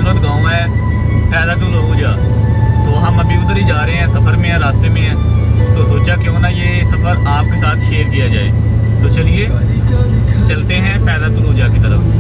खूबसूरत गांव है फैज़ातुल उजा। तो हम अभी उधर ही जा रहे हैं, सफ़र में हैं, रास्ते में हैं। तो सोचा क्यों ना ये सफ़र आपके साथ शेयर किया जाए। तो चलिए चलते हैं फैज़ातुल उजा की तरफ।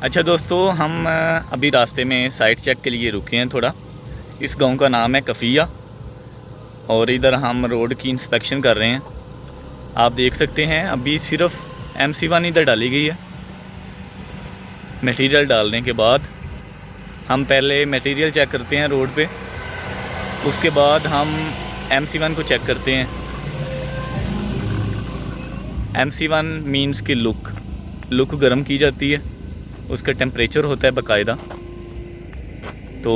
अच्छा दोस्तों, हम अभी रास्ते में साइट चेक के लिए रुके हैं थोड़ा। इस गांव का नाम है कफ़िया और इधर हम रोड की इंस्पेक्शन कर रहे हैं। आप देख सकते हैं अभी सिर्फ MC1 इधर डाली गई है। मटेरियल डालने के बाद हम पहले मटेरियल चेक करते हैं रोड पे, उसके बाद हम MC1 को चेक करते हैं। MC1 मीन्स की लुक गर्म की जाती है, उसका टेम्परेचर होता है बाकायदा। तो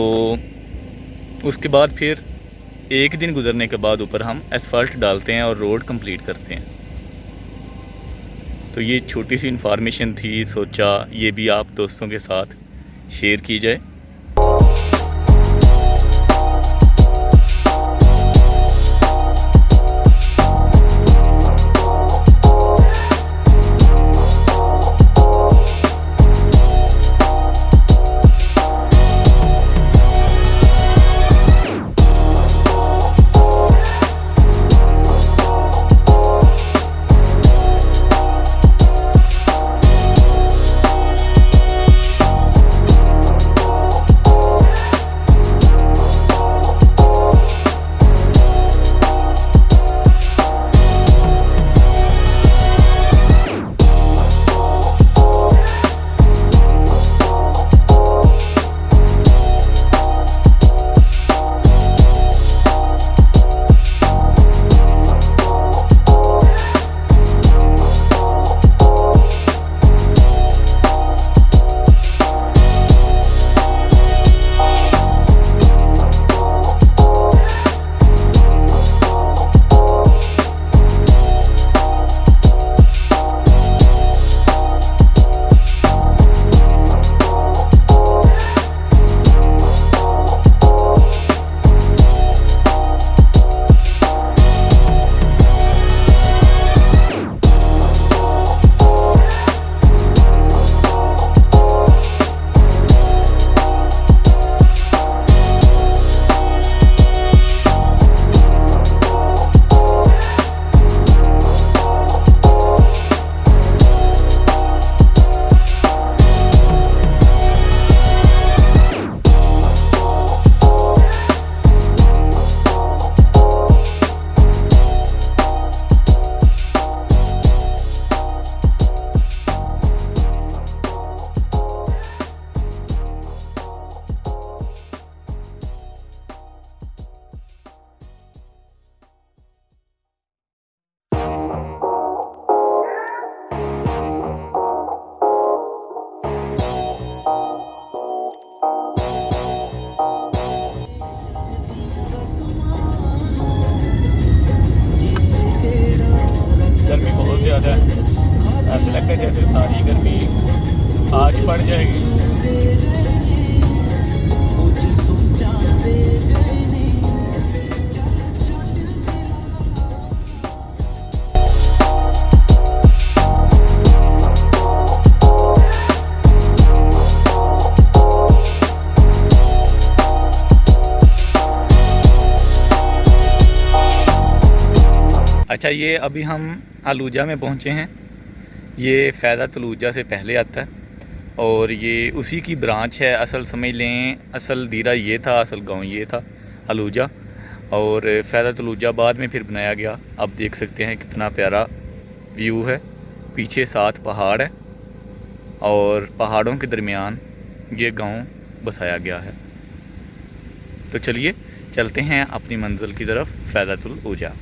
उसके बाद फिर एक दिन गुजरने के बाद ऊपर हम एसफाल्ट डालते हैं और रोड कंप्लीट करते हैं। तो ये छोटी सी इन्फॉर्मेशन थी, सोचा ये भी आप दोस्तों के साथ शेयर की जाए। बाद है, ऐसे लगता है जैसे सारी गर्मी आज पड़ जाएगी। अच्छा, ये अभी हम आलूजा में पहुँचे हैं। ये फ़ैदा तलूजा से पहले आता है और ये उसी की ब्रांच है। असल समझ लें, असल दीरा ये था, असल गांव ये था आलूजा, और फ़ैदा तलूजा बाद में फिर बनाया गया। आप देख सकते हैं कितना प्यारा व्यू है, पीछे 7 पहाड़ है और पहाड़ों के दरमियान ये गांव बसाया गया है। तो चलिए चलते हैं अपनी मंजिल की तरफ, फ़ैदा तलूजा।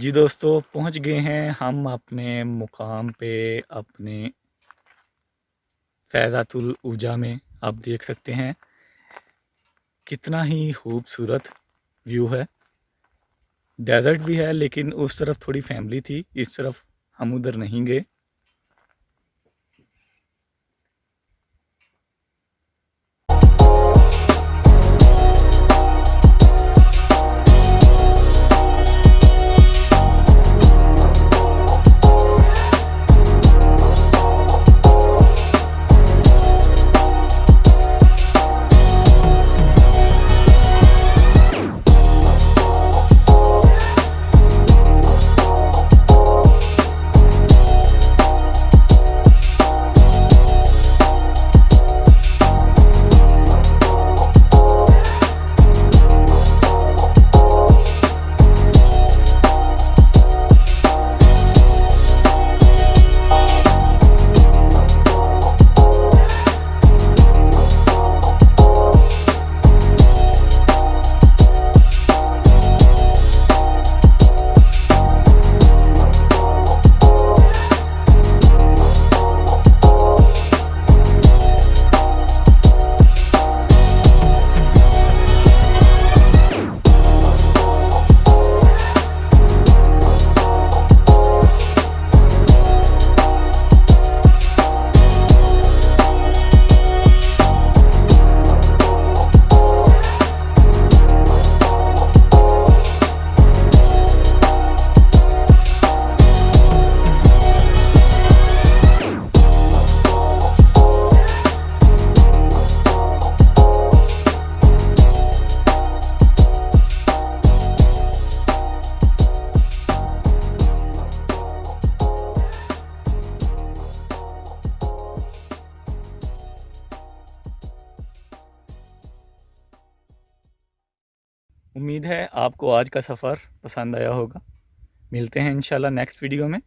जी दोस्तों, पहुंच गए हैं हम अपने मुकाम पे, अपने फैज़ातुल ऊजा में। आप देख सकते हैं कितना ही खूबसूरत व्यू है। डेजर्ट भी है लेकिन उस तरफ थोड़ी फैमिली थी, इस तरफ हम उधर नहीं गए। उम्मीद है आपको आज का सफ़र पसंद आया होगा। मिलते हैं इंशाल्लाह नेक्स्ट वीडियो में।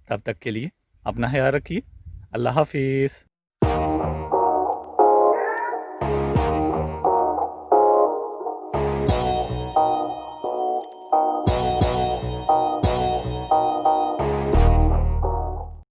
तब तक के लिए अपना ख्याल रखिए। अल्लाह हाफिज़।